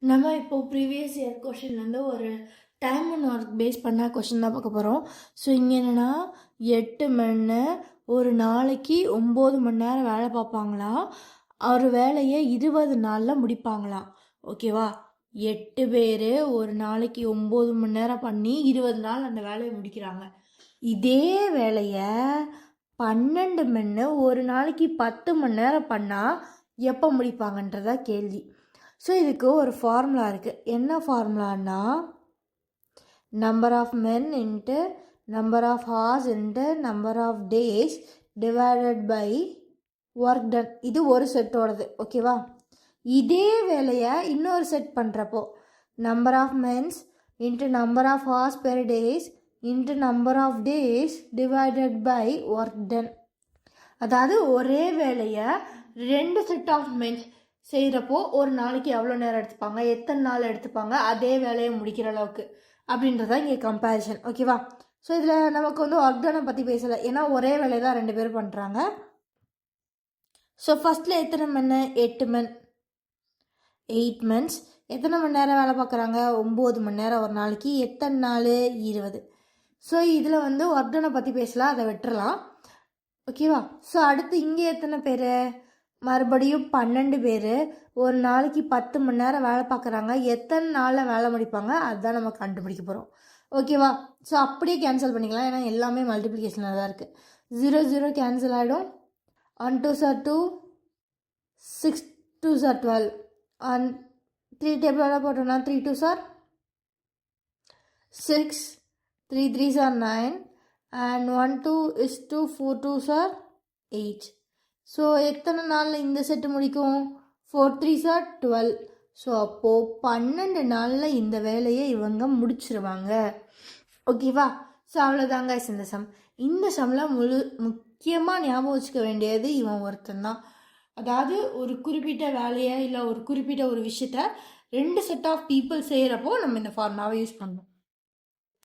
நம்ம இப்போ previous year கொஷின்லேருந்து ஒரு டைம் அண்ட் ஒர்க் பேஸ் பண்ண கொஷின் தான் பார்க்க போகிறோம். ஸோ இங்கே என்னென்னா 8 மணி ஒரு நாளைக்கு 9 மணி நேரம் வேலை பார்ப்பாங்களாம். ஒரு வேலையை 20 நாளில் முடிப்பாங்களாம். ஓகேவா? 8 பேர் ஒரு நாளைக்கு 9 மணி நேரம் பண்ணி 20 நாள் அந்த வேலையை முடிக்கிறாங்க. இதே வேலையை 12 மணி ஒரு நாளைக்கு 10 மணி நேரம் பண்ணால் எப்போ முடிப்பாங்கன்றதா கேள்வி. ஸோ இதுக்கு ஒரு ஃபார்முலா இருக்குது. என்ன ஃபார்முலான்னா number of men into number of hours into number of days divided by work done. இது ஒரு செட்டோடது. ஓகேவா? இதே வேலையை இன்னொரு செட் பண்ணுறப்போ number of mens into number of hours per days into number of days divided by work done. அதாவது ஒரே வேலையை 2 செட் ஆஃப் மென்ஸ் செய்கிறப்போ ஒரு நாளைக்கு எவ்வளோ நேரம் எடுத்துப்பாங்க, எத்தனை நாள் எடுத்துப்பாங்க, அதே வேலையை முடிக்கிற அளவுக்கு அப்படின்றத இங்கே கம்பேரிஷன். ஓகேவா? ஸோ இதில் நமக்கு ஒர்க் டனை பற்றி பேசலை, ஏன்னா ஒரே வேலையை தான் 2 பேரும் பண்ணுறாங்க. ஸோ ஃபஸ்ட்டில் எத்தனை மணி? 8 மணி. 8 மந்த்ஸ். எத்தனை மணி நேரம் வேலை பார்க்குறாங்க? 9 மணி நேரம் ஒரு நாளைக்கு. எத்தனை நாள்? 20. ஸோ இதில் ஒர்க் டனை பற்றி பேசலாம், அதை விட்டுறலாம். ஓகேவா? ஸோ அடுத்து இங்கே எத்தனை பேர்? மறுபடியும் 12 பேர் ஒரு நாளைக்கு 10 மணி நேரம் வேலை பார்க்குறாங்க. எத்தனை நாளில் வேலை முடிப்பாங்க அதுதான் நம்ம கண்டுபிடிக்க போகிறோம். ஓகேவா? ஸோ அப்படியே கேன்சல் பண்ணிக்கலாம், ஏன்னா எல்லாமே மல்டிப்ளிகேஷனில் தான் இருக்குது. 0 0 கேன்சல் ஆகிடும். 1 2 சார் 2, 6 2 சார் 12, 3 டேபிள் போட்டோம்னா 3 2 sir 6, 3 3 sir 9 and 1 2 is 2, 4 2 sir 8. So எத்தனை நாளில் இந்த செட்டு முடிக்கும்? 4 3 சார் 12. ஸோ அப்போது 12 நாளில் இந்த வேலையை இவங்க முடிச்சிருவாங்க. ஓகேவா? ஸோ அவ்வளோதாங்க இந்த சம். இந்த சம்மில் முக்கியமாக ஞாபகம் வச்சுக்க வேண்டியது இவன் ஒருத்தன் தான். அதாவது ஒரு குறிப்பிட்ட வேலையை இல்லை ஒரு குறிப்பிட்ட ஒரு விஷயத்த 2 செட் ஆஃப் பீப்புள் செய்கிறப்போ நம்ம இந்த ஃபார்முலாவை யூஸ் பண்ணணும்.